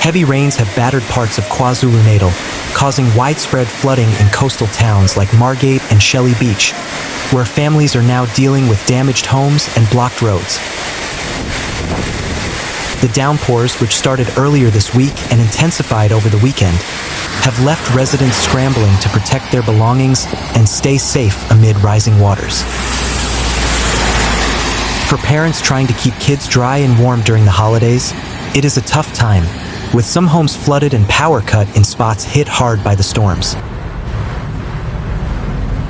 Heavy rains have battered parts of KwaZulu-Natal, causing widespread flooding in coastal towns like Margate and Shelley Beach, where families are now dealing with damaged homes and blocked roads. The downpours, which started earlier this week and intensified over the weekend, have left residents scrambling to protect their belongings and stay safe amid rising waters. For parents trying to keep kids dry and warm during the holidays, it is a tough time, with some homes flooded and power cut in spots hit hard by the storms.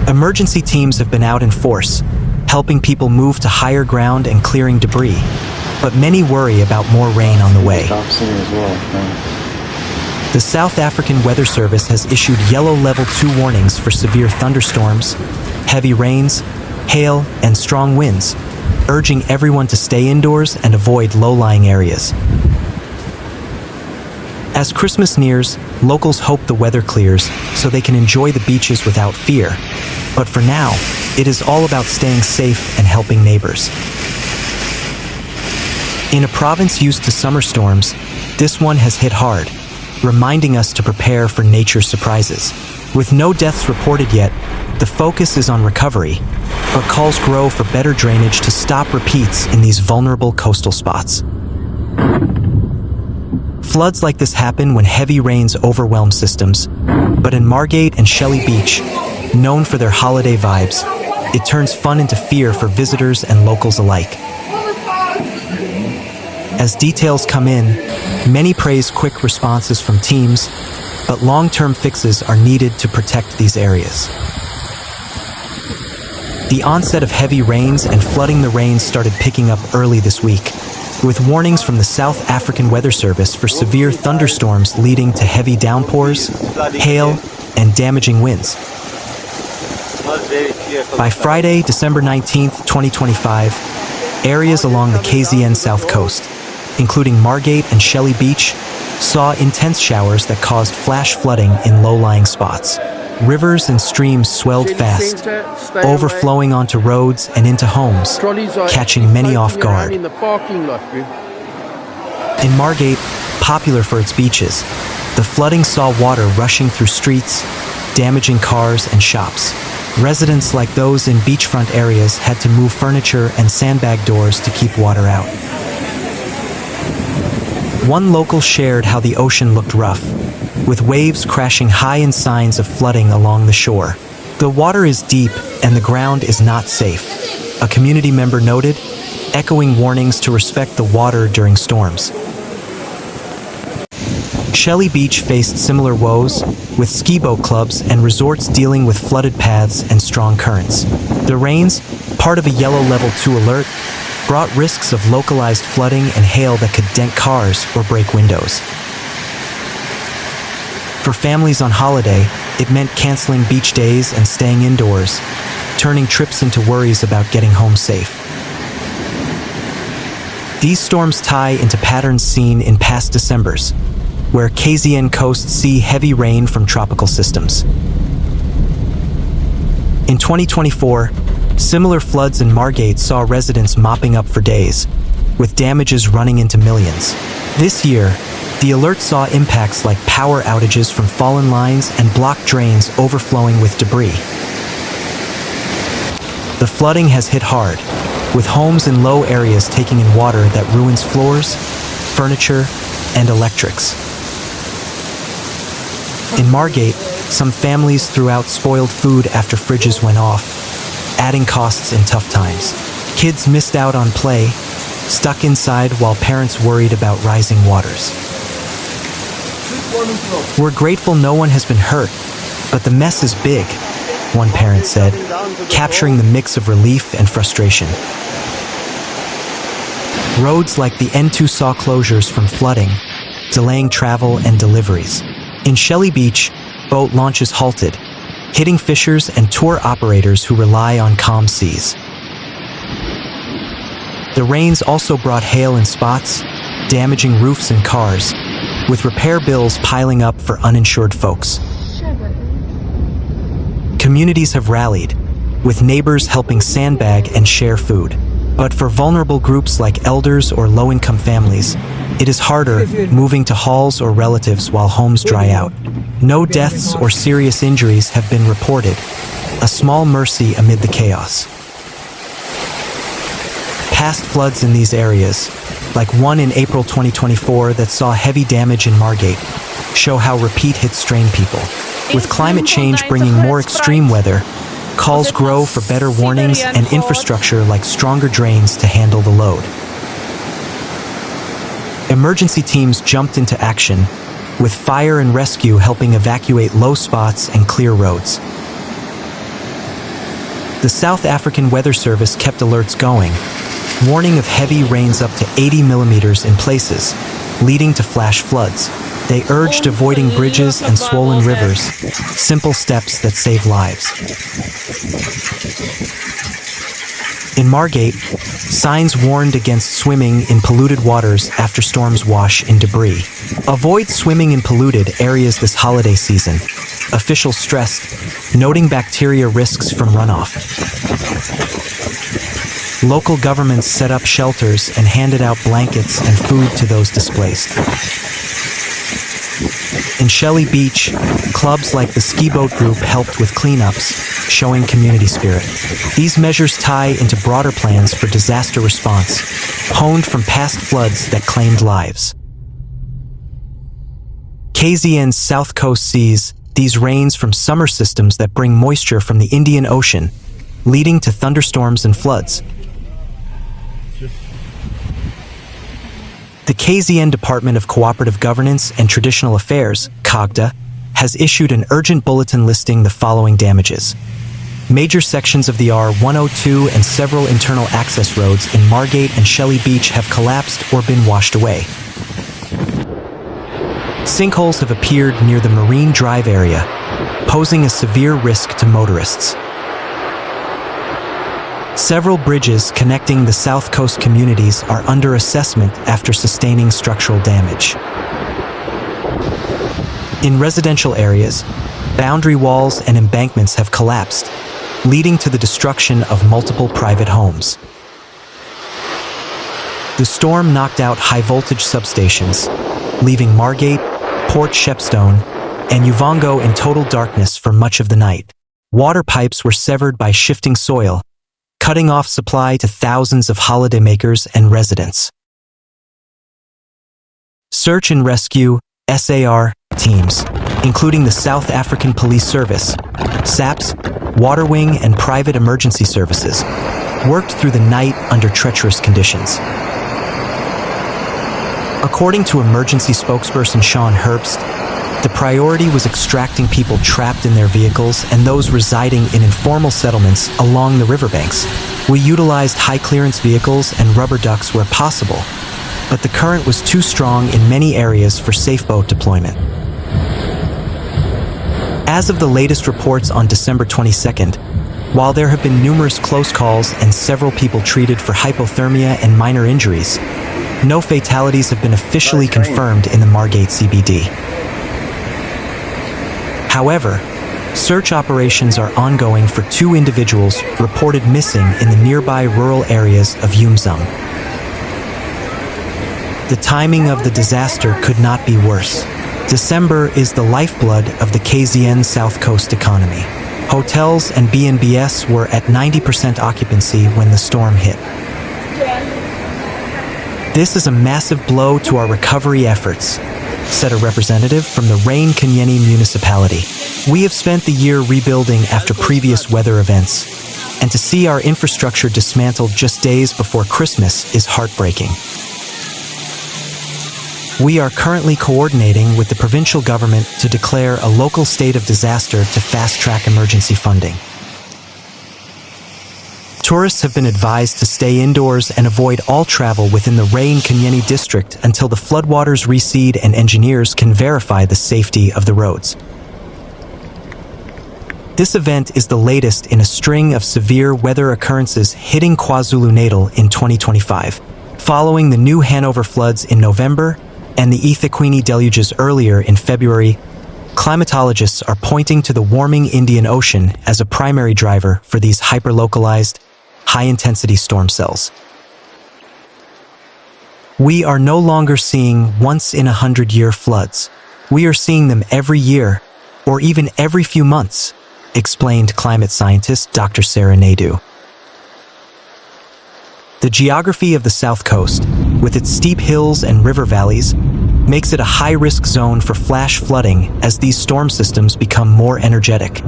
Emergency teams have been out in force, helping people move to higher ground and clearing debris, but many worry about more rain on the way. The South African Weather Service has issued yellow level 2 warnings for severe thunderstorms, heavy rains, hail, and strong winds, urging everyone to stay indoors and avoid low-lying areas. As Christmas nears, locals hope the weather clears so they can enjoy the beaches without fear. But for now, it is all about staying safe and helping neighbors. In a province used to summer storms, this one has hit hard, reminding us to prepare for nature's surprises. With no deaths reported yet, the focus is on recovery, but calls grow for better drainage to stop repeats in these vulnerable coastal spots. Floods like this happen when heavy rains overwhelm systems, but in Margate and Shelley Beach, known for their holiday vibes, it turns fun into fear for visitors and locals alike. As details come in, many praise quick responses from teams, but long-term fixes are needed to protect these areas. The onset of heavy rains and flooding the rain started picking up early this week, with warnings from the South African Weather Service for severe thunderstorms leading to heavy downpours, hail, and damaging winds. By Friday, December 19th, 2025, areas along the KZN South Coast, including Margate and Shelley Beach, saw intense showers that caused flash flooding in low-lying spots. Rivers and streams swelled fast, overflowing onto roads and into homes, catching many off guard. In Margate, popular for its beaches, the flooding saw water rushing through streets, damaging cars and shops. Residents like those in beachfront areas had to move furniture and sandbag doors to keep water out. One local shared how the ocean looked rough, with waves crashing high and signs of flooding along the shore. The water is deep and the ground is not safe, a community member noted, echoing warnings to respect the water during storms. Shelley Beach faced similar woes, with ski boat clubs and resorts dealing with flooded paths and strong currents. The rains, part of a yellow level 2 alert, brought risks of localized flooding and hail that could dent cars or break windows. For families on holiday, it meant canceling beach days and staying indoors, turning trips into worries about getting home safe. These storms tie into patterns seen in past Decembers, where KZN coasts see heavy rain from tropical systems. In 2024, similar floods in Margate saw residents mopping up for days, with damages running into millions. This year, the alert saw impacts like power outages from fallen lines and blocked drains overflowing with debris. The flooding has hit hard, with homes in low areas taking in water that ruins floors, furniture, and electrics. In Margate, some families threw out spoiled food after fridges went off, adding costs in tough times. Kids missed out on play, stuck inside while parents worried about rising waters. We're grateful no one has been hurt, but the mess is big, one parent said, capturing the mix of relief and frustration. Roads like the N2 saw closures from flooding, delaying travel and deliveries. In Shelley Beach, boat launches halted, hitting fishers and tour operators who rely on calm seas. The rains also brought hail in spots, damaging roofs and cars, with repair bills piling up for uninsured folks. Communities have rallied, with neighbors helping sandbag and share food. But for vulnerable groups like elders or low-income families, It is harder moving to halls or relatives while homes dry out. No deaths or serious injuries have been reported. A small mercy amid the chaos. Past floods in these areas, like one in April 2024 that saw heavy damage in Margate, show how repeat hits strain people. With climate change bringing more extreme weather, calls grow for better warnings and infrastructure like stronger drains to handle the load. Emergency teams jumped into action, with fire and rescue helping evacuate low spots and clear roads. The South African Weather Service kept alerts going, warning of heavy rains up to 80 millimeters in places, leading to flash floods. They urged avoiding bridges and swollen rivers, simple steps that save lives. In Margate, signs warned against swimming in polluted waters after storms wash in debris. Avoid swimming in polluted areas this holiday season, officials stressed, noting bacteria risks from runoff. Local governments set up shelters and handed out blankets and food to those displaced. In Shelley Beach, clubs like the Ski Boat Group helped with cleanups, showing community spirit. These measures tie into broader plans for disaster response, honed from past floods that claimed lives. KZN's south coast sees these rains from summer systems that bring moisture from the Indian Ocean, leading to thunderstorms and floods. The KZN Department of Cooperative Governance and Traditional Affairs, COGTA, has issued an urgent bulletin listing the following damages. Major sections of the R102 and several internal access roads in Margate and Shelley Beach have collapsed or been washed away. Sinkholes have appeared near the Marine Drive area, posing a severe risk to motorists. Several bridges connecting the South Coast communities are under assessment after sustaining structural damage. In residential areas, boundary walls and embankments have collapsed, leading to the destruction of multiple private homes. The storm knocked out high-voltage substations, leaving Margate, Port Shepstone, and Uvongo in total darkness for much of the night. Water pipes were severed by shifting soil, cutting off supply to thousands of holidaymakers and residents. Search and rescue (SAR) teams, including the South African Police Service, SAPS, Water Wing, and private emergency services, worked through the night under treacherous conditions. According to emergency spokesperson Sean Herbst, the priority was extracting people trapped in their vehicles and those residing in informal settlements along the riverbanks. We utilized high-clearance vehicles and rubber ducks where possible, but the current was too strong in many areas for safe boat deployment. As of the latest reports on December 22nd, while there have been numerous close calls and several people treated for hypothermia and minor injuries, no fatalities have been officially confirmed in the Margate CBD. However, search operations are ongoing for two individuals reported missing in the nearby rural areas of Uvongo. The timing of the disaster could not be worse. December is the lifeblood of the KZN South Coast economy. Hotels and B&Bs were at 90% occupancy when the storm hit. This is a massive blow to our recovery efforts, said a representative from the Rain-Kanyeni municipality. We have spent the year rebuilding after previous weather events, and to see our infrastructure dismantled just days before Christmas is heartbreaking. We are currently coordinating with the provincial government to declare a local state of disaster to fast-track emergency funding. Tourists have been advised to stay indoors and avoid all travel within the Rain-Kanyeni district until the floodwaters recede and engineers can verify the safety of the roads. This event is the latest in a string of severe weather occurrences hitting KwaZulu-Natal in 2025. Following the New Hanover floods in November and the eThekwini deluges earlier in February, climatologists are pointing to the warming Indian Ocean as a primary driver for these hyper-localized, high-intensity storm cells. We are no longer seeing once-in-a-100-year floods. We are seeing them every year, or even every few months, explained climate scientist Dr. Sarah Naidoo. The geography of the South Coast, with its steep hills and river valleys, makes it a high-risk zone for flash flooding as these storm systems become more energetic.